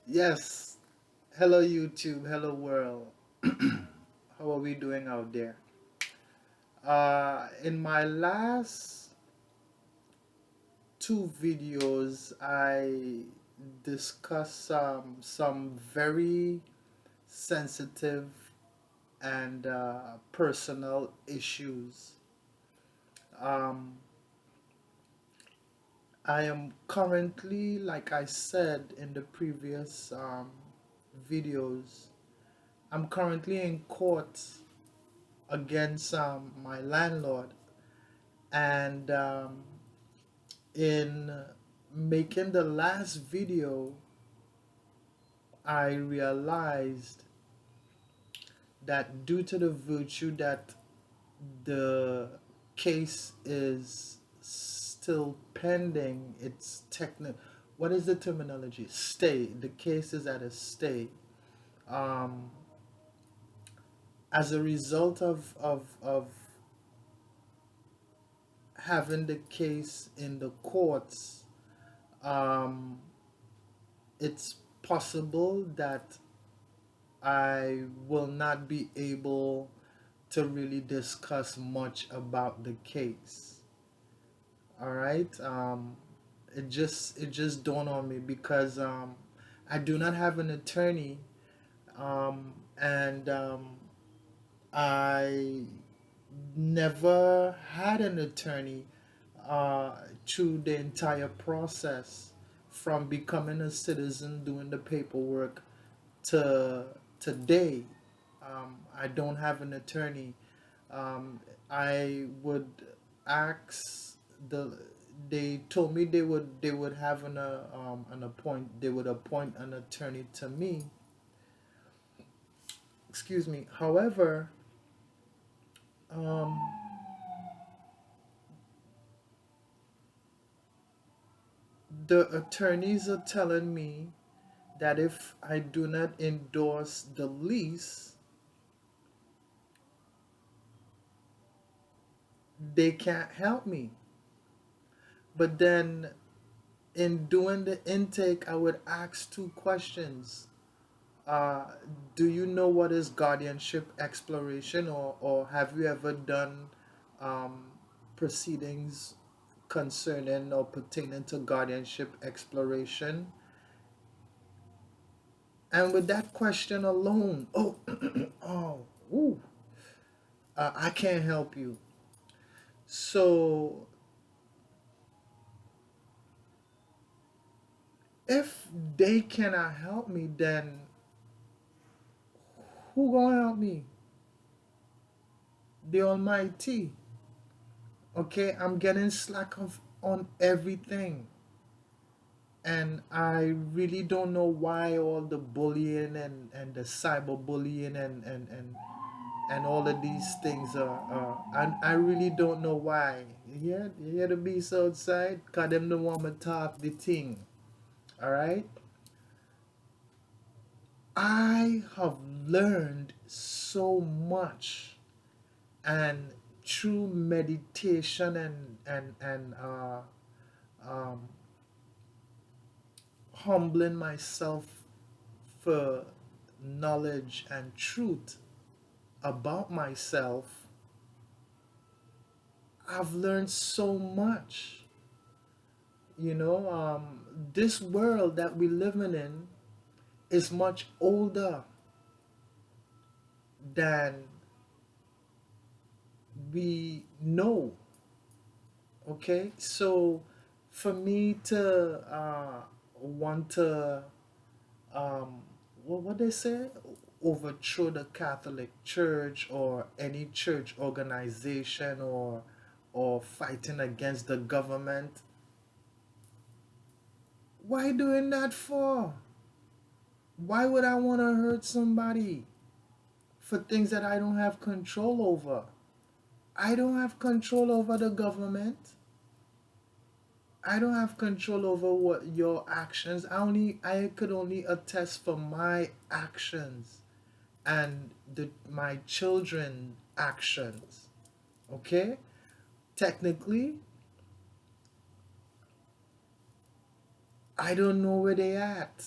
Yes. Hello, YouTube. Hello, world. How are we doing out there? In my last two videos, I discussed some very sensitive and personal issues. Um, I am currently, like I said in the previous videos, I'm currently in court against my landlord, and in making the last video I realized that due to the virtue that the case is still pending, it's technical. What is the terminology? Stay. The case is at a stay. um, as a result of having the case in the courts, um, it's possible that I will not be able to really discuss much about the case. All right. It just dawned on me because I do not have an attorney, and I never had an attorney uh, through the entire process from becoming a citizen, doing the paperwork to today. I don't have an attorney. I would ask the. They told me they would have an appoint. They would appoint an attorney to me. Excuse me. However, um, the attorneys are telling me that if I do not endorse the lease, they can't help me. But then in doing the intake, I would ask two questions. Uh, do you know what is guardianship exploration, or have you ever done um, proceedings concerning or pertaining to guardianship exploration? And with that question alone, oh, ooh, I can't help you. So if they cannot help me, then who gonna help me? The Almighty. Okay, I'm getting slack on everything, and I really don't know why all the bullying and the cyberbullying and all of these things are I really don't know why. You hear the beast outside? Cause them the want me talk the thing. Alright? I have learned so much, and through meditation and um, humbling myself for knowledge and truth about myself, I've learned so much. This world that we're living in is much older than we know. Okay, so for me to want to what they say, overthrow the Catholic Church or any church organization, or fighting against the government, why doing that for? Why would I want to hurt somebody for things that I don't have control over? I don't have control over the government. I don't have control over what your actions. I could only attest for my actions and my children actions. Okay? Technically, I don't know where they at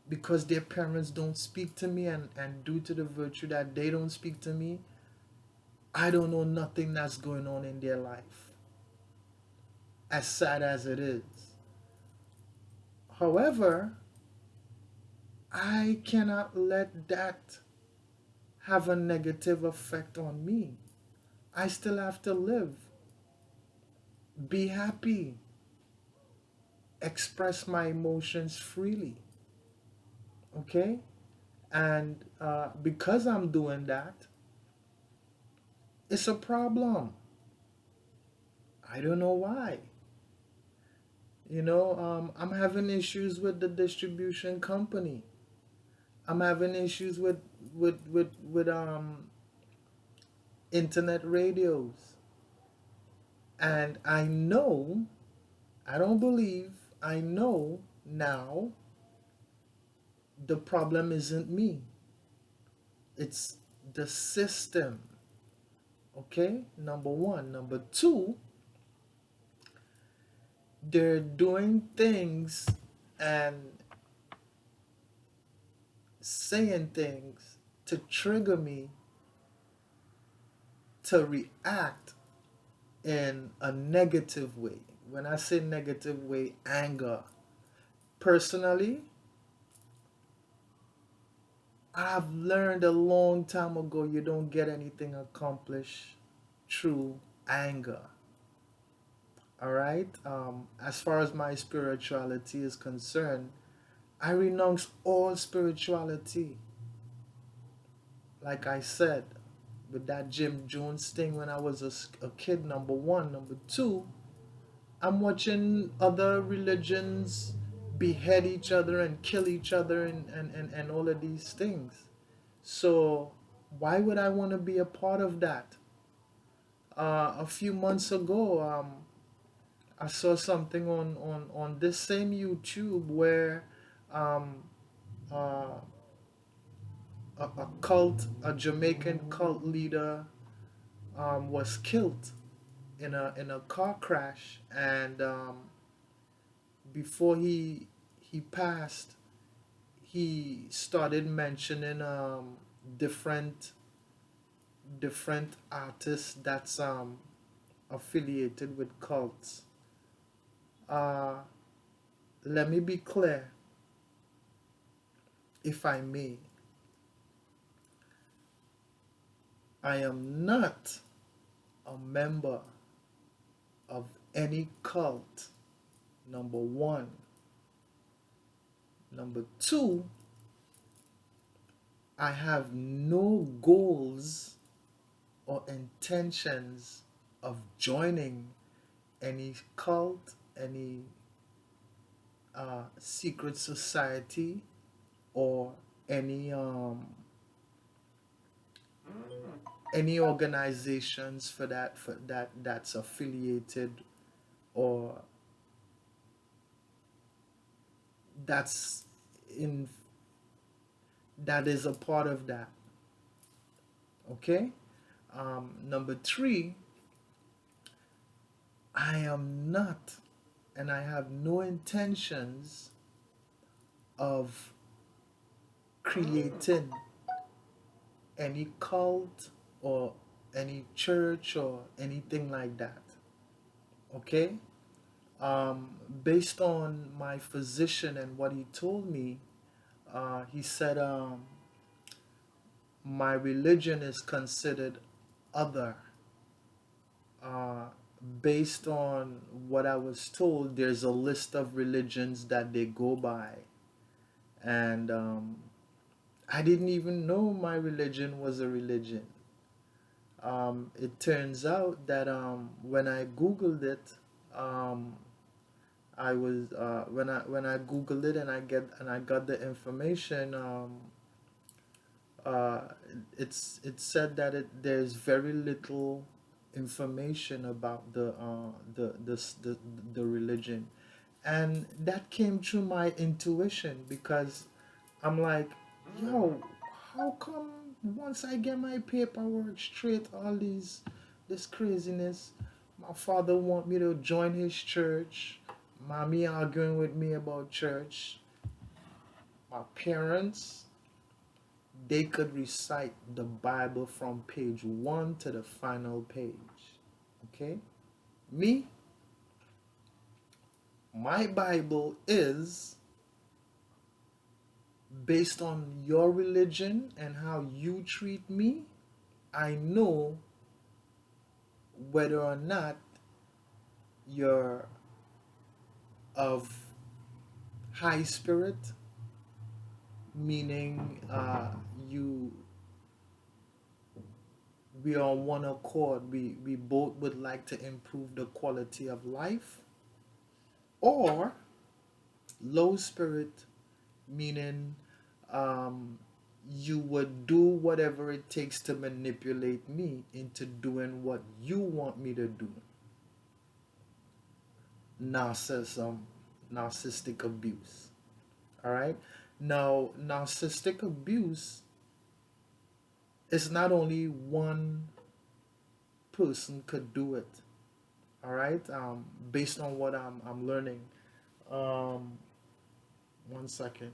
because their parents don't speak to me, and due to the virtue that they don't speak to me, I don't know nothing that's going on in their life, as sad as it is. However, I cannot let that have a negative effect on me. I still have to live, be happy, express my emotions freely. Okay? And because I'm doing that, it's a problem. I don't know why. I'm having issues with the distribution company. I'm having issues with internet radios. And I know, I don't believe, I know now the problem isn't me. It's the system. Okay? Number one. Number two, they're doing things and saying things to trigger me to react in a negative way. When I say negative way, anger. Personally, I've learned a long time ago you don't get anything accomplished through anger. All right? As far as my spirituality is concerned, I renounce all spirituality. Like I said, with that Jim Jones thing when I was a kid, number one. Number two, I'm watching other religions behead each other and kill each other and all of these things. So, why would I want to be a part of that? A few months ago, I saw something on this same YouTube where um, uh, a Jamaican cult leader was killed in a car crash, and before he passed, he started mentioning different different artists that's affiliated with cults. Uh, Let me be clear, if I may. I am not a member of any cult. Number one. Number two, I have no goals or intentions of joining any cult, any secret society, or any any organizations for that that's affiliated or that's in that is a part of that. Okay. Number three, I am not, and I have no intentions of creating any cult or any church or anything like that. Okay? Um, Based on my physician and what he told me, he said my religion is considered other. Uh, Based on what I was told, there's a list of religions that they go by. And I didn't even know my religion was a religion. It turns out that when I Googled it, um, I was when I Googled it and I got the information. Uh, it said that there's very little information about the religion, and that came through my intuition because I'm like, yo, how come once I get my paperwork straight, all this craziness, my father want me to join his church, mommy arguing with me about church, my parents, they could recite the Bible from page 1 to the final page. Okay? Me, my Bible is based on your religion and how you treat me. I know whether or not you're of high spirit, meaning you we are on one accord. We both would like to improve the quality of life, or low spirit, meaning um, you would do whatever it takes to manipulate me into doing what you want me to do. Narcissism, narcissistic abuse. All right. Now, narcissistic abuse is not only one person could do it. All right. Based on what I'm learning. Um, 1 second.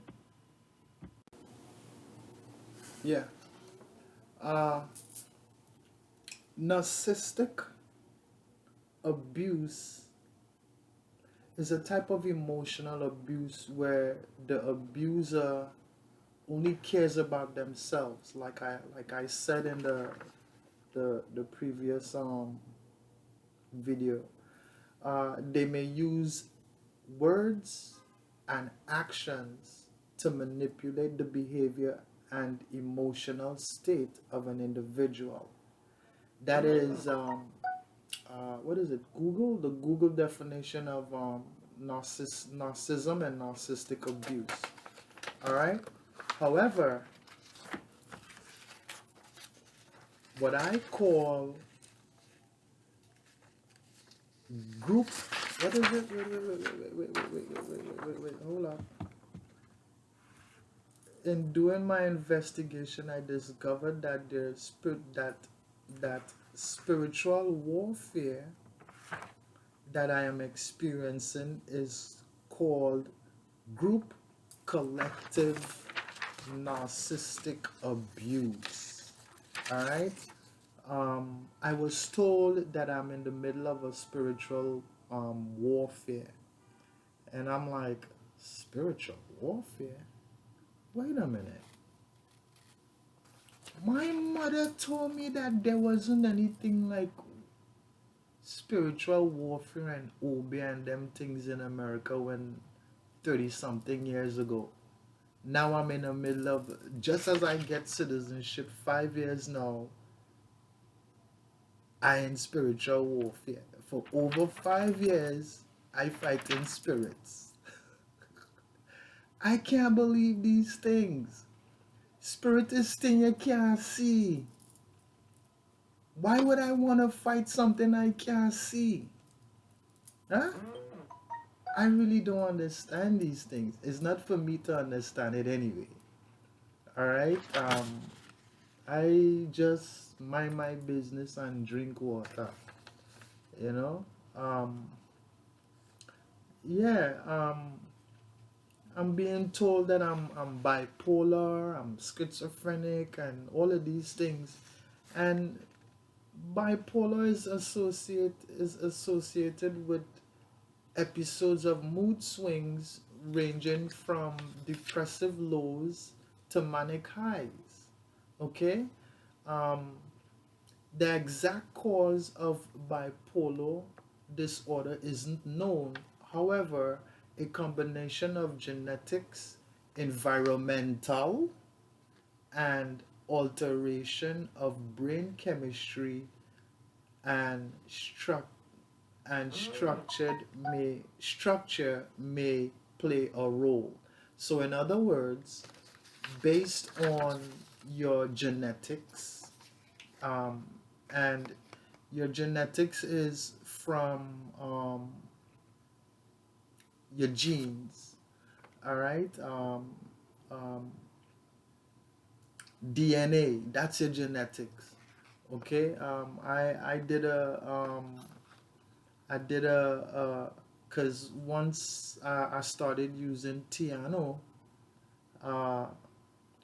Yeah. Uh, narcissistic abuse is a type of emotional abuse where the abuser only cares about themselves. Like I said in the previous video, they may use words and actions to manipulate the behavior and emotional state of an individual. That is, what is it? Google, the Google definition of narcissism and narcissistic abuse. All right. However, what I call group, what is it? Wait, hold on. In doing my investigation, I discovered that that spiritual warfare that I am experiencing is called group collective narcissistic abuse. All right. I was told that I'm in the middle of a spiritual warfare, and I'm like, spiritual warfare? Wait a minute. My mother told me that there wasn't anything like spiritual warfare and obi and them things in America when 30 something years ago. Now I'm in the middle of, just as I get citizenship 5 years now, I in spiritual warfare. For over 5 years, I fight in spirits. I can't believe these things. Spirit is thing you can't see. Why would I want to fight something I can't see? Huh? I really don't understand these things. It's not for me to understand it anyway. Alright? I just mind my business and drink water. You know? Um, yeah, I'm being told that I'm bipolar, I'm schizophrenic, and all of these things. And bipolar is associated with episodes of mood swings ranging from depressive lows to manic highs. Okay? Um, the exact cause of bipolar disorder isn't known. However, a combination of genetics, environmental, and alteration of brain chemistry and structure may play a role. So in other words, based on your genetics, um, and your genetics is from your genes, all right. Um, DNA, that's your genetics. Okay. I did a because once I started using Tiano,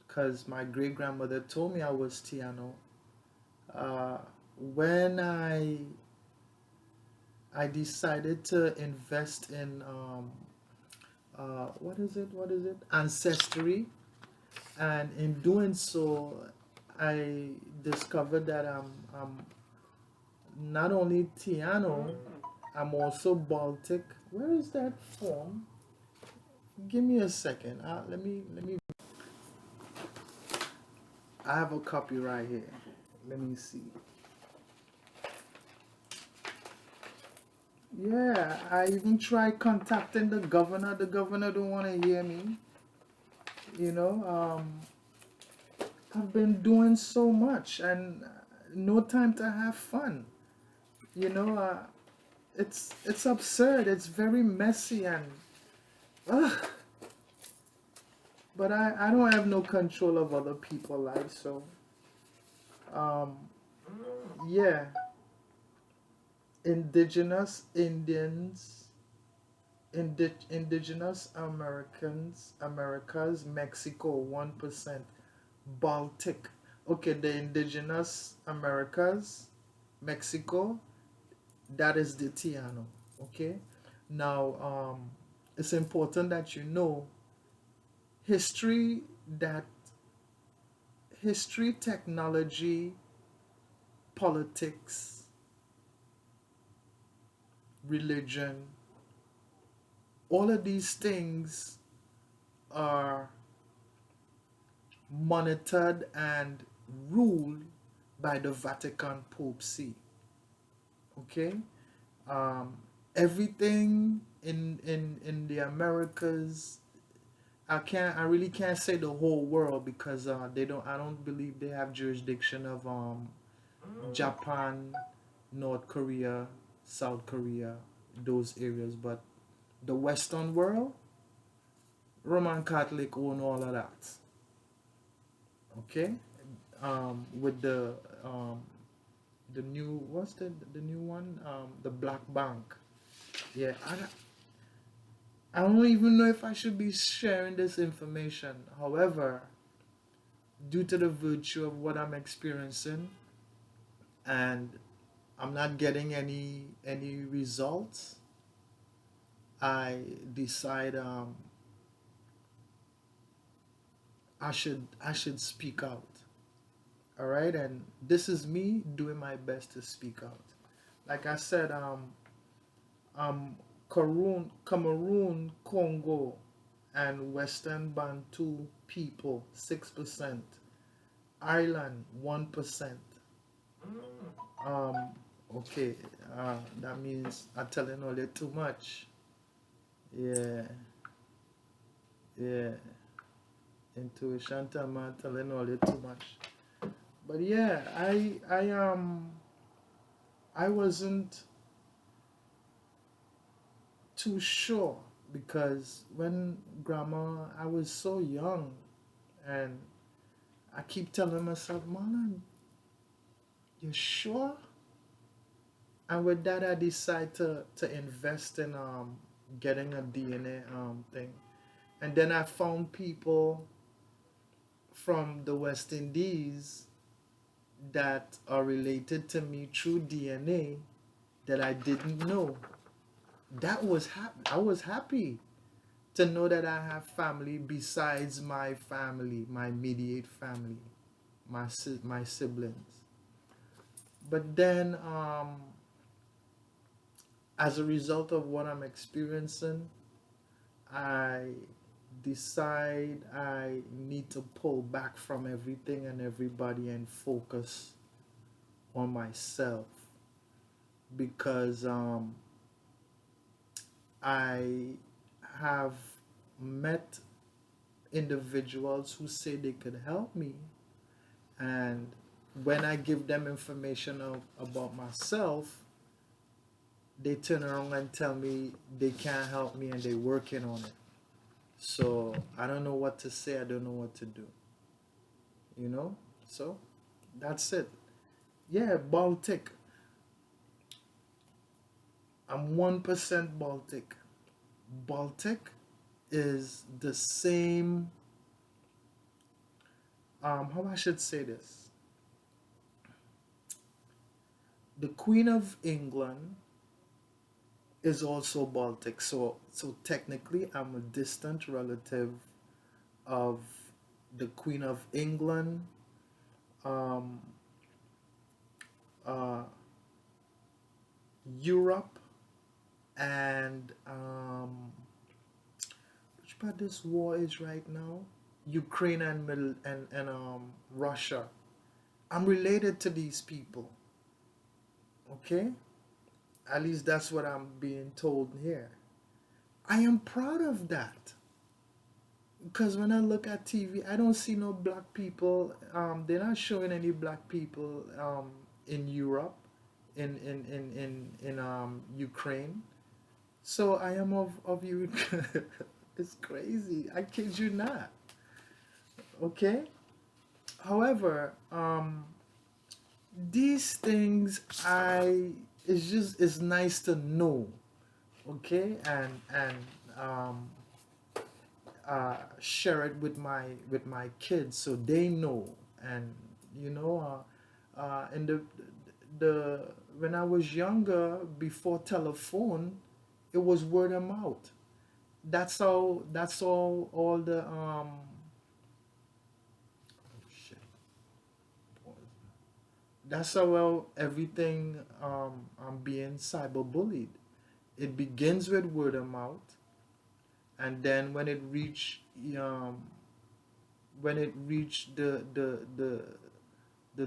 because my great grandmother told me I was Tiano. Uh, when I decided to invest in what is it? What is it? Ancestry, and in doing so, I discovered that I'm not only Tiano, I'm also Baltic. Where is that form? Give me a second. Let me. I have a copy right here. Let me see. Yeah, I even tried contacting the governor. The governor don't want to hear me. You know, I've been doing so much and no time to have fun. You know, it's absurd. It's very messy and, ugh. But I don't have no control of other people's lives, so um, yeah. Indigenous Indians, Indigenous Americans, Americas, Mexico, 1%. Baltic. Okay, the Indigenous Americas, Mexico, that is the Tiano. Okay? Now, it's important that you know history that history, technology, politics, religion, all of these things are monitored and ruled by the Vatican Pope See. Okay? Um, everything in the Americas, I really can't say the whole world because they don't I don't believe they have jurisdiction of Japan, North Korea, South Korea, those areas, but the Western world, Roman Catholic own all of that. Okay? With the new what's the new one? The Black Bank. Yeah, I don't even know if I should be sharing this information. However, due to the virtue of what I'm experiencing and I'm not getting any results, I decide I should speak out. All right, and this is me doing my best to speak out. Like I said, um, Cameroon, Congo, and Western Bantu people 6%. Ireland 1%. Um, okay, that means I'm telling all you too much. Yeah, yeah. Intuition tell me I'm telling all you too much. But yeah, I wasn't too sure because when grandma I was so young and I keep telling myself, Marlon, you sure? And with that I decide to invest in getting a DNA thing. And then I found people from the West Indies that are related to me through DNA that I didn't know. That was I was happy to know that I have family besides my family, my immediate family, my siblings. But then, as a result of what I'm experiencing, I decide I need to pull back from everything and everybody and focus on myself because I have met individuals who say they could help me, and when I give them information about myself, they turn around and tell me they can't help me and they're working on it. So I don't know what to say, I don't know what to do. You know? So that's it. Yeah, Baltic. I'm 1% Baltic. Baltic is the same. How I should say this? The Queen of England is also Baltic, so technically I'm a distant relative of the Queen of England, um, uh, Europe, and which part this war is right now? Ukraine and middle and Russia. I'm related to these people. Okay, at least that's what I'm being told here. I am proud of that because when I look at TV, I don't see no black people. They're not showing any black people in Europe, in Ukraine. So I am of you. It's crazy. I kid you not. Okay. However, these things it's nice to know. Okay, um, share it with my kids so they know. And you know, in the when I was younger, before telephone, it was word of mouth. That's all the shit. That's how well everything I'm being cyberbullied. It begins with word of mouth, and then um when it reach the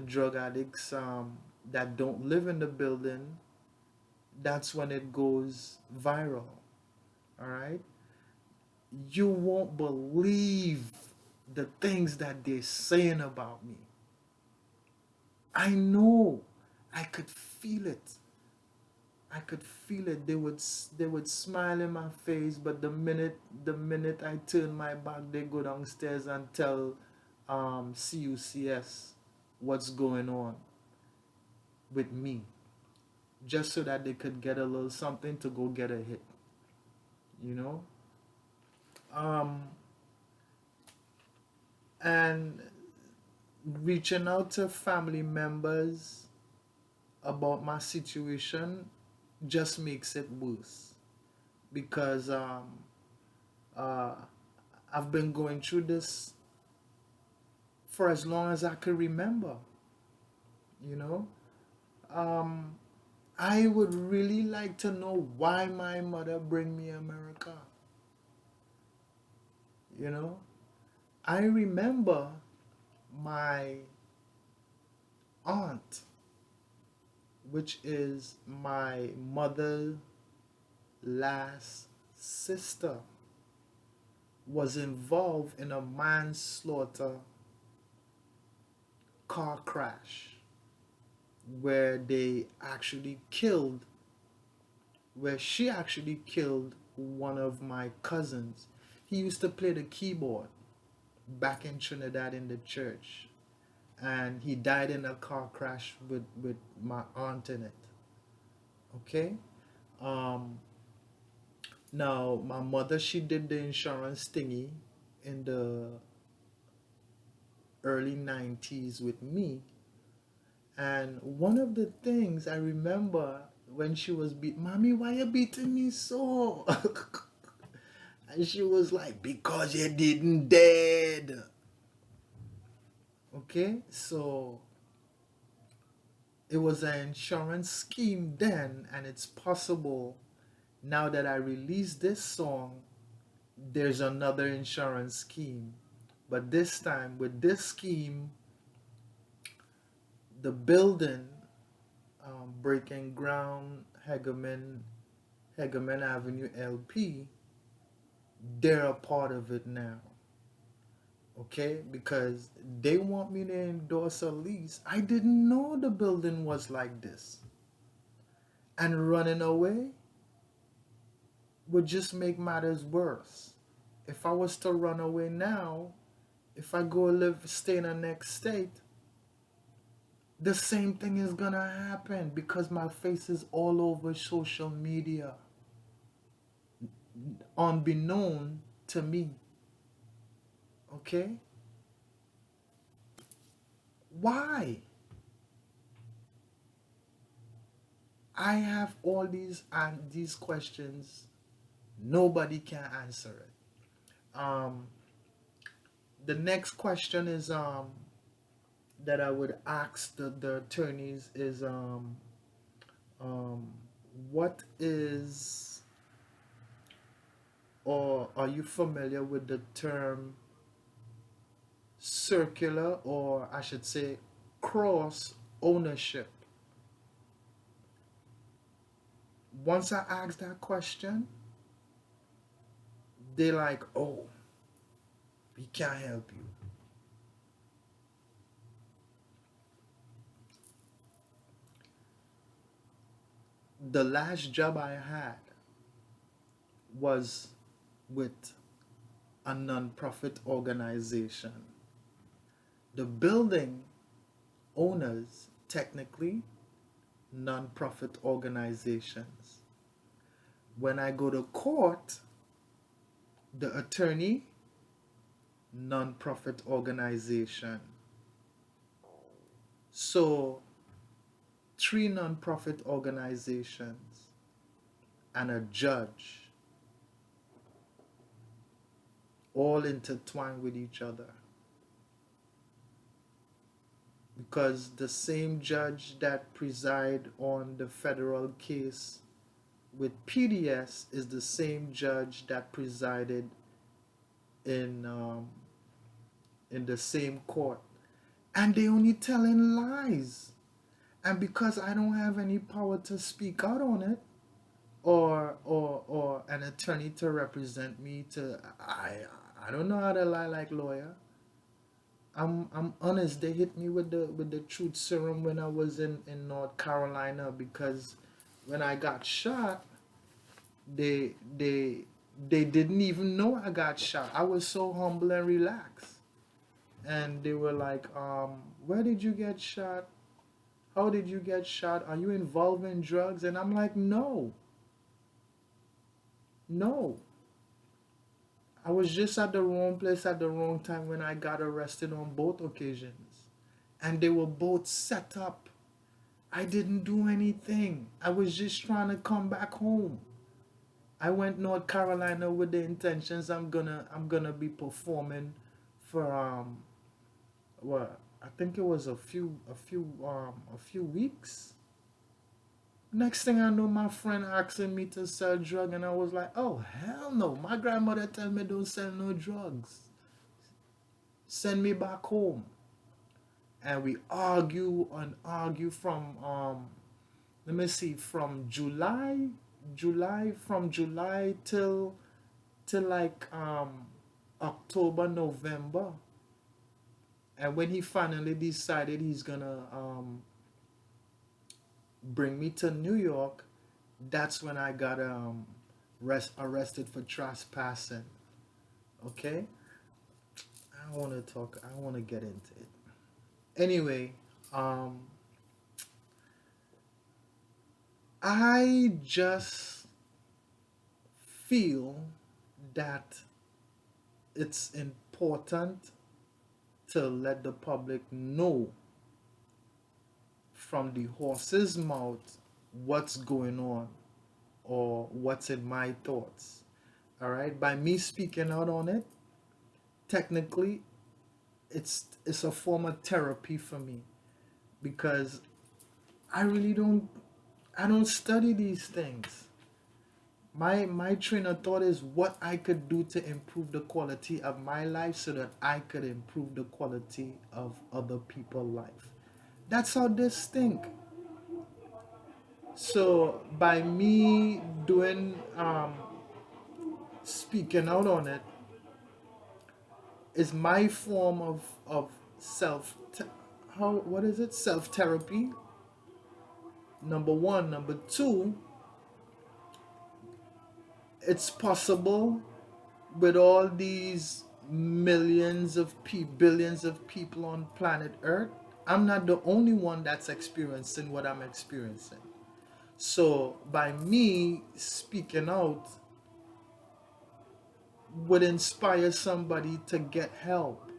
drug addicts that don't live in the building, that's when it goes viral. All right, you won't believe the things that they're saying about me. I know, I could feel it. I could feel it. They would smile in my face, but the minute I turn my back, they go downstairs and tell CUCS what's going on with me, just so that they could get a little something to go get a hit. You know, um, and reaching out to family members about my situation just makes it worse because uh, I've been going through this for as long as I can remember. You know, um, I would really like to know why my mother bring me America. You know, I remember my aunt, which is my mother's last sister, was involved in a manslaughter car crash where they actually killed, where she actually killed one of my cousins. He used to play the keyboard back in Trinidad in the church, and he died in a car crash with my aunt in it. Okay. Um, Now my mother, she did the insurance thingy in the early 90s with me, and one of the things I remember when she was mommy, why you beating me so? And she was like, because you didn't dead. Okay, so it was an insurance scheme then, and it's possible now that I release this song, there's another insurance scheme. But this time, with this scheme, the building, Breaking Ground, Hegeman Avenue LP, they're a part of it now. Okay? Because they want me to endorse a lease. I didn't know the building was like this. And running away would just make matters worse. If I was to run away now, if I go stay in the next state, the same thing is gonna happen because my face is all over social media. unbeknown to me. Okay? Why? I have all these and these questions. Nobody can answer it. The next question is that I would ask the attorneys is um, what is, or are you familiar with the term circular, or I should say cross ownership? Once I ask that question, they're like, oh, we can't help you. The last job I had was with a non-profit organization. The building owners, technically, non-profit organizations. When I go to court, the attorney, non-profit organization. So, three non-profit organizations and a judge, all intertwined with each other. Because the same judge that preside on the federal case with PDS is the same judge that presided in um, in the same court, and they only telling lies. And because I don't have any power to speak out on it, or an attorney to represent me, to I don't know how to lie like lawyer. I'm honest. They hit me with the truth serum when I was in North Carolina, because when I got shot, they they they didn't even know I got shot. I was so humble and relaxed. And they were like, where did you get shot? How did you get shot? Are you involved in drugs? And I'm like, no, no. I was just at the wrong place at the wrong time when I got arrested on both occasions. And they were both set up. I didn't do anything. I was just trying to come back home. I went North Carolina with the intentions I'm gonna be performing for what, I think it was a few weeks. Next thing I know, my friend asking me to sell drug, and I was like, oh hell no! My grandmother tell me don't sell no drugs. Send me back home. And we argue and argue from let me see, from July till like October, November. And when he finally decided he's gonna bring me to New York, that's when I got arrested for trespassing. Okay, I want to talk. I want to get into it. Anyway, um, I just feel that it's important to let the public know from the horse's mouth what's going on or what's in my thoughts. All right, by me speaking out on it, technically, it's a form of therapy for me, because I really don't study these things. My train of thought is what I could do to improve the quality of my life so that I could improve the quality of other people's life. That's how this think. So by me doing speaking out on it is my form of self how what is it, self therapy, number one. Number two, it's possible with all these millions of billions of people on planet Earth. I'm not the only one that's experiencing what I'm experiencing. So by me speaking out, would inspire somebody to get help.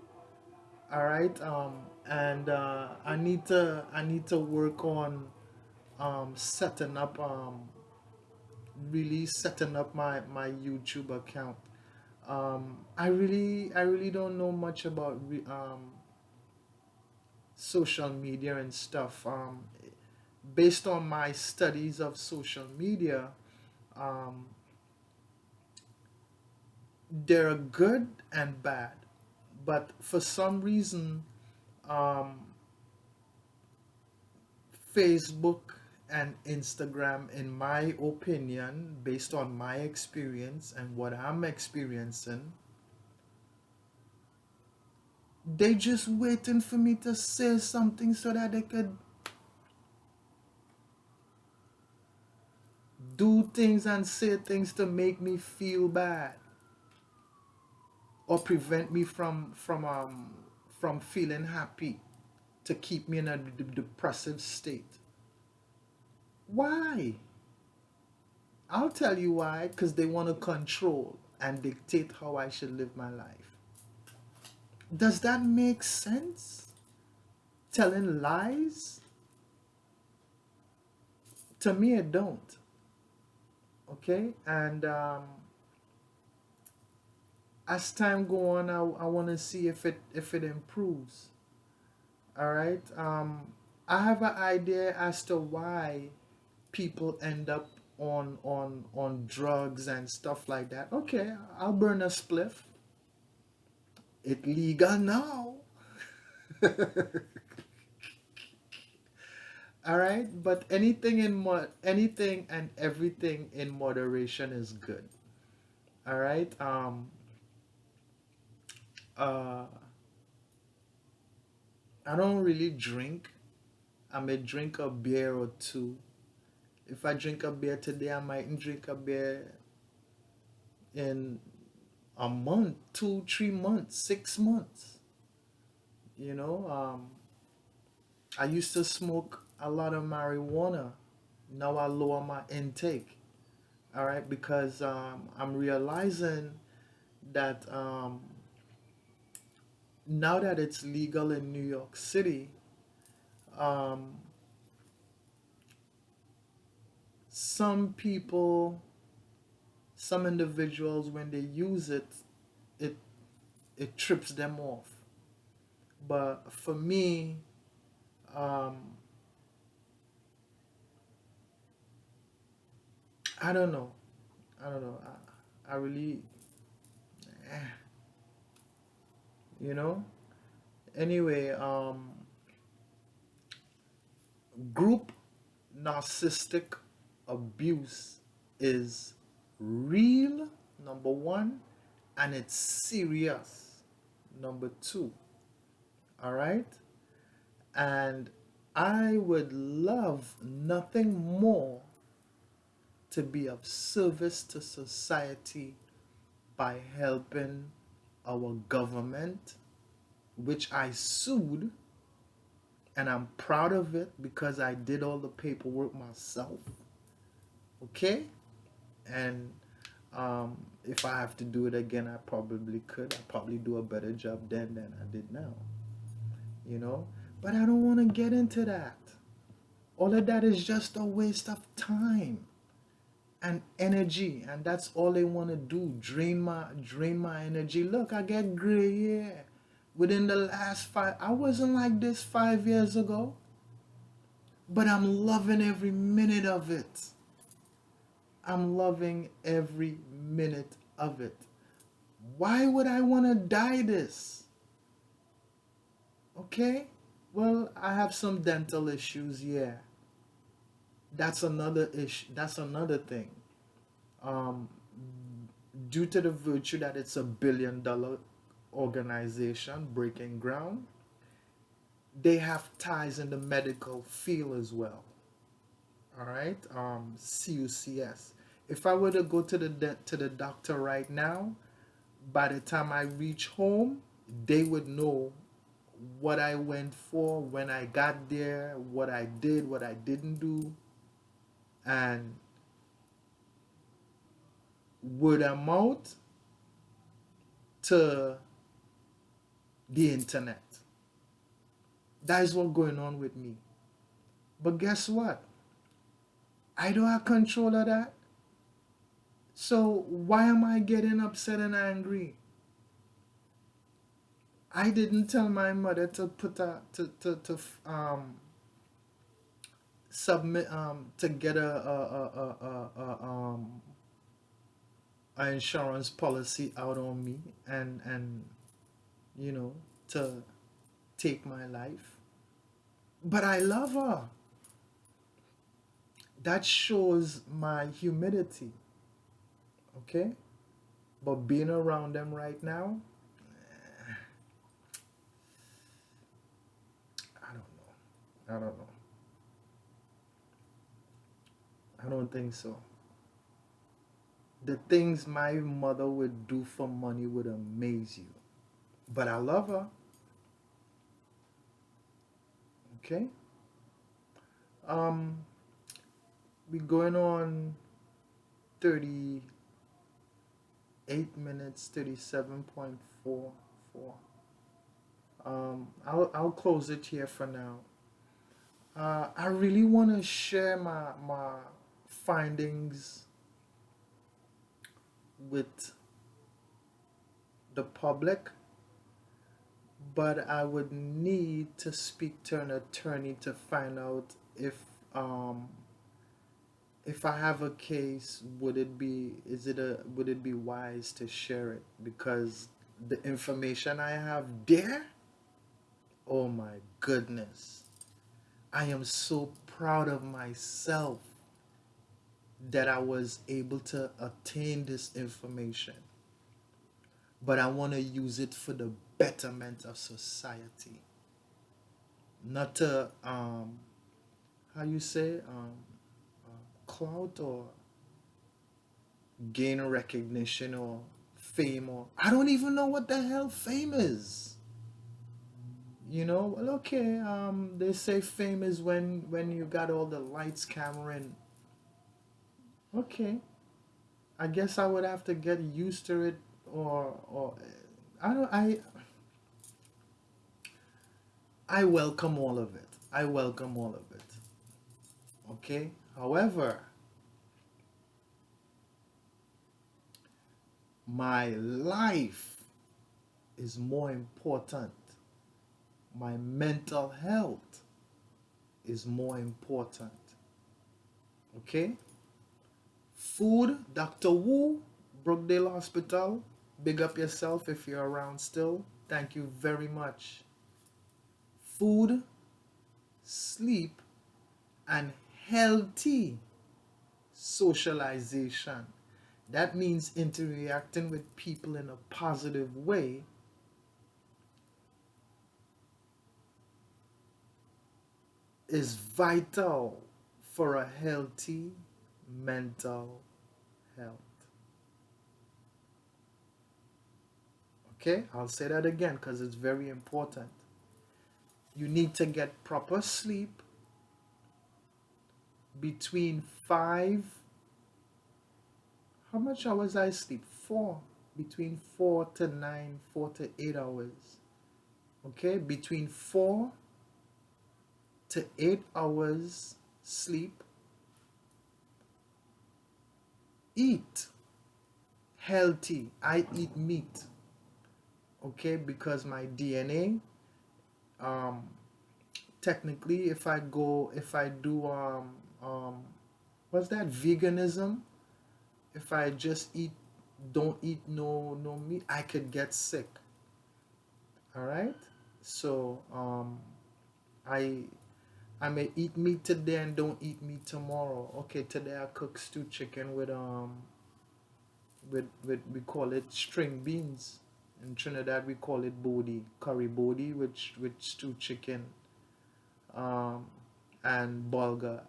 All right. And I need to work on setting up really setting up my YouTube account. I really don't know much about social media and stuff. Based on my studies of social media, um, they're good and bad, but for some reason, um, Facebook and Instagram, in my opinion, based on my experience and what I'm experiencing, they just waiting for me to say something so that they could do things and say things to make me feel bad or prevent me from feeling happy, to keep me in a depressive state. Why? I'll tell you why. Because they want to control and dictate how I should live my life. Does that make sense? Telling lies? To me, it don't. Okay, and as time go on, I want to see if it improves. All right. I have an idea as to why people end up on drugs and stuff like that. Okay, I'll burn a spliff. It legal now. All right, but anything and everything in moderation is good. All right. Uh, I don't really drink. I may drink a beer or two. If I drink a beer today, I mightn't drink a beer in a month, 2, 3 months, 6 months. You know, I used to smoke a lot of marijuana. Now I lower my intake. All right, because I'm realizing that now that it's legal in New York City, um, some people, some individuals, when they use it, it it trips them off. But for me, um, I don't know. I don't know. I really, eh, you know. Anyway, group narcissistic abuse is real, number one, and it's serious, number two. All right? And I would love nothing more to be of service to society by helping our government, which I sued, and I'm proud of it because I did all the paperwork myself. Okay? And if I have to do it again, I probably could. I probably do a better job then than I did now. You know? But I don't want to get into that. All of that is just a waste of time and energy, and that's all they want to do, drain my energy. Look, I get gray hair within the last five. I wasn't like this 5 years ago, but I'm loving every minute of it. I'm loving every minute of it. Why would I want to die this? Okay, well, I have some dental issues. Yeah, that's another issue. That's another thing. um, Due to the virtue that it's a billion-dollar organization breaking ground, they have ties in the medical field as well. All right, CUCS. If I were to go to the doctor right now, by the time I reach home, they would know what I went for when I got there, what I did, what I didn't do, and word of mouth, to the internet. That is what's going on with me. But guess what? I don't have control of that. So why am I getting upset and angry? I didn't tell my mother to put a to submit to get a insurance policy out on me and you know to take my life. But I love her. That shows my humility. Okay? But being around them right now, I don't know. I don't know. I don't think so. The things my mother would do for money would amaze you. But I love her. Okay? Um, we going on 38 minutes, 37.44. I'll close it here for now. I really want to share my findings with the public, but I would need to speak to an attorney to find out um if I have a case, would it be wise to share it? Because the information I have there, oh my goodness. I am so proud of myself that I was able to attain this information. But I want to use it for the betterment of society. Not to how you say clout or gain recognition or fame, or I don't even know what the hell fame is. Well, okay, they say fame is when you got all the lights, camera, and okay, I guess I would have to get used to it, or I don't I welcome all of it. I welcome all of it. Okay? However, my life is more important. My mental health is more important. Okay? Food, Dr. Wu, Brookdale Hospital. Big up yourself if you're around still. Thank you very much. Food, sleep, and healthy socialization. That means interacting with people in a positive way is vital for a healthy mental health. Okay, I'll say that again because it's very important. You need to get proper sleep between how much hours I sleep? Between 4 to 9, 4 to 8 hours. Okay, between 4 to 8 hours sleep. Eat healthy. I eat meat. Okay, because my DNA, technically, if I do, what's that, veganism? If I just don't eat no meat, I could get sick. All right. So I I may eat meat today and don't eat meat tomorrow. Okay, today I cook stewed chicken with we call it string beans. In Trinidad we call it bodi, curry bodi with stewed chicken um and bulgur.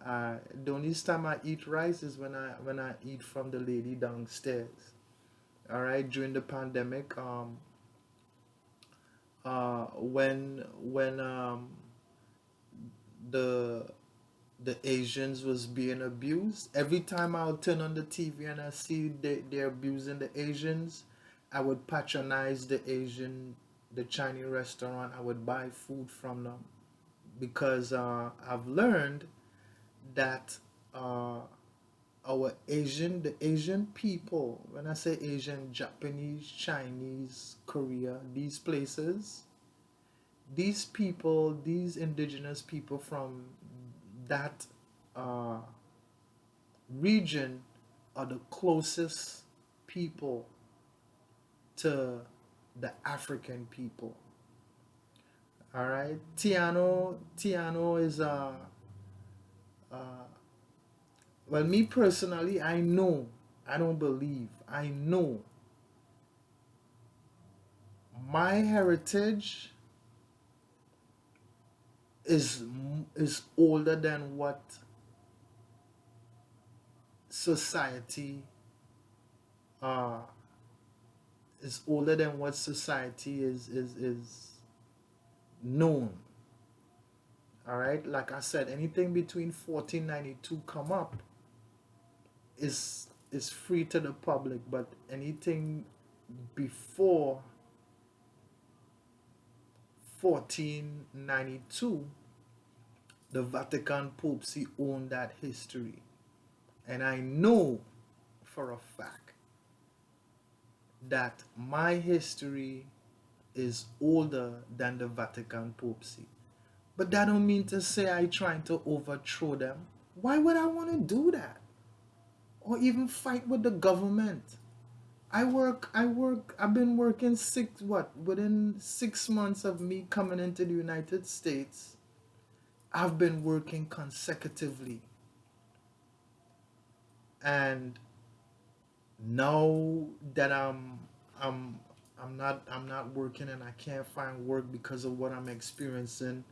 The only time I eat rice is when I eat from the lady downstairs. All right, during the pandemic, when the the Asians was being abused. Every time I'll turn on the TV and I see they're abusing the Asians, I would patronize the Chinese restaurant. I would buy food from them because I've learned that uh, the Asian people, when I say Asian, Japanese, Chinese, Korea, these places, these people, these indigenous people from that uh, region are the closest people to the African people. All right, Tiano is uh, well, me personally, I know, I don't believe, I know my heritage is is older than what society uh is older than what society is known. All right, like I said, anything between 1492 come up is free to the public, but anything before 1492, the Vatican Papacy owned that history. And I know for a fact that my history is older than the Vatican Papacy. But that don't mean to say I trying to overthrow them. Why would I want to do that? Or even fight with the government? I've been working within 6 months of me coming into the United States, I've been working consecutively. And now that I'm I'm not working and I can't find work because of what I'm experiencing,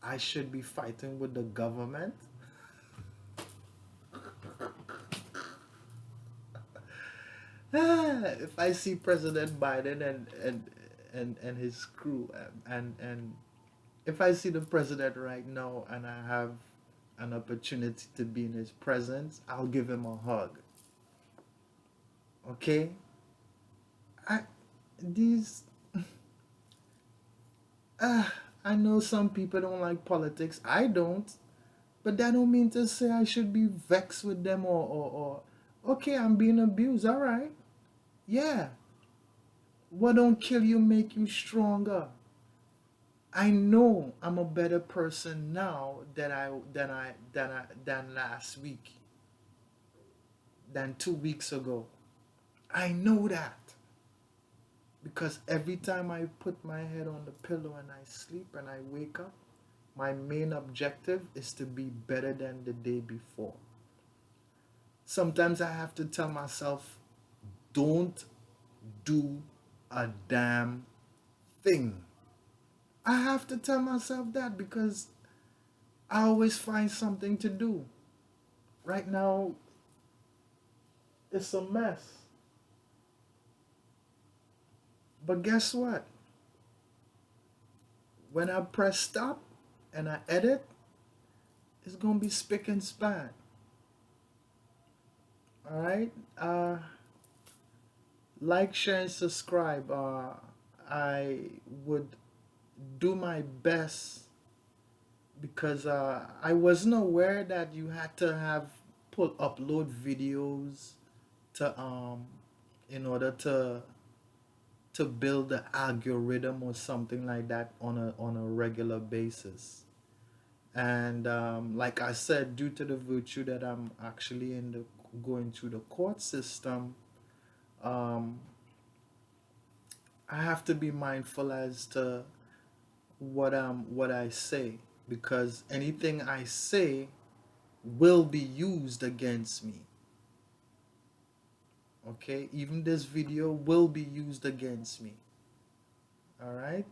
I should be fighting with the government. If I see President Biden and his crew, and if I see the president right now and I have an opportunity to be in his presence, I'll give him a hug. Okay? I these I know some people don't like politics. I don't. But that don't mean to say I should be vexed with them or okay, I'm being abused. All right. Yeah. What don't kill you make you stronger. I know I'm a better person now than last week, than 2 weeks ago. I know that. Because every time I put my head on the pillow and I sleep and I wake up, my main objective is to be better than the day before. Sometimes I have to tell myself, don't do a damn thing. I have to tell myself that because I always find something to do. Right now, it's a mess. But guess what? When I press stop and I edit, it's going to be spick and span. All right? Like, share, and subscribe. I would do my best because I wasn't aware that you had to have upload videos to in order to build the algorithm or something like that on a regular basis. And like I said, due to the virtue that I'm actually in the going through the court system, um, I have to be mindful as to what I say because anything I say will be used against me. Okay, even this video will be used against me. All right.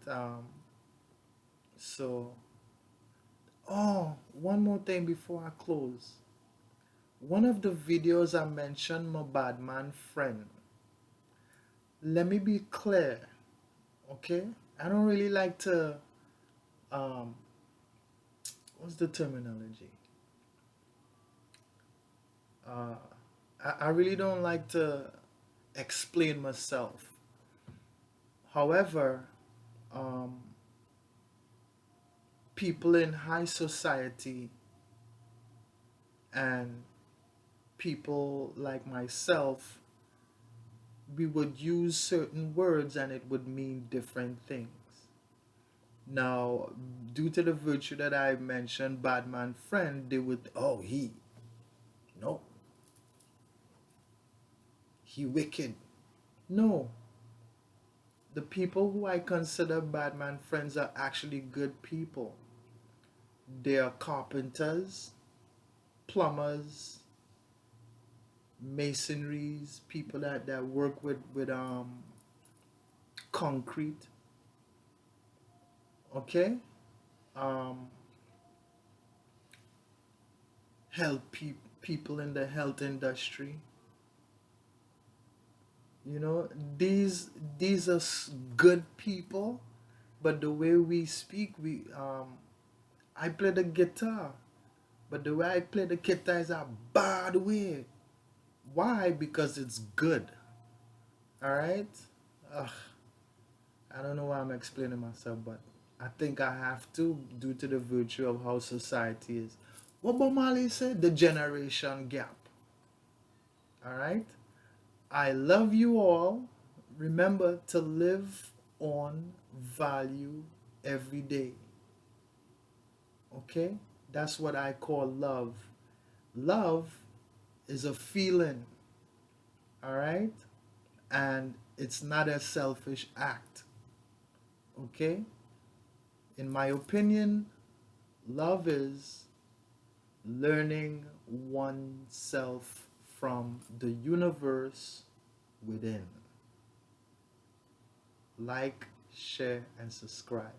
So, oh, one more thing before I close. One of the videos I mentioned my bad man friend. Let me be clear, okay? I don't really like to um what's the terminology? Uh I really don't like to explain myself. However, um, people in high society and people like myself, we would use certain words and it would mean different things. Now, due to the virtue that I mentioned, bad man friend, they would, oh, no, he wicked. No, the people who I consider bad man friends are actually good people. They are carpenters, plumbers, masonries, people that work with concrete. Okay, um, people in the health industry. You know, these are good people, but the way we speak, I play the guitar, but the way I play the guitar is a bad way. Why? Because it's good. All right. Ugh, I don't know why I'm explaining myself, but I think I have to due to the virtue of how society is. What Bob Marley said? The generation gap. All right. I love you all. Remember to live on value every day. Okay? That's what I call love. Love is a feeling, all right? And it's not a selfish act. Okay? In my opinion, love is learning oneself from the universe within. Like, share, and subscribe.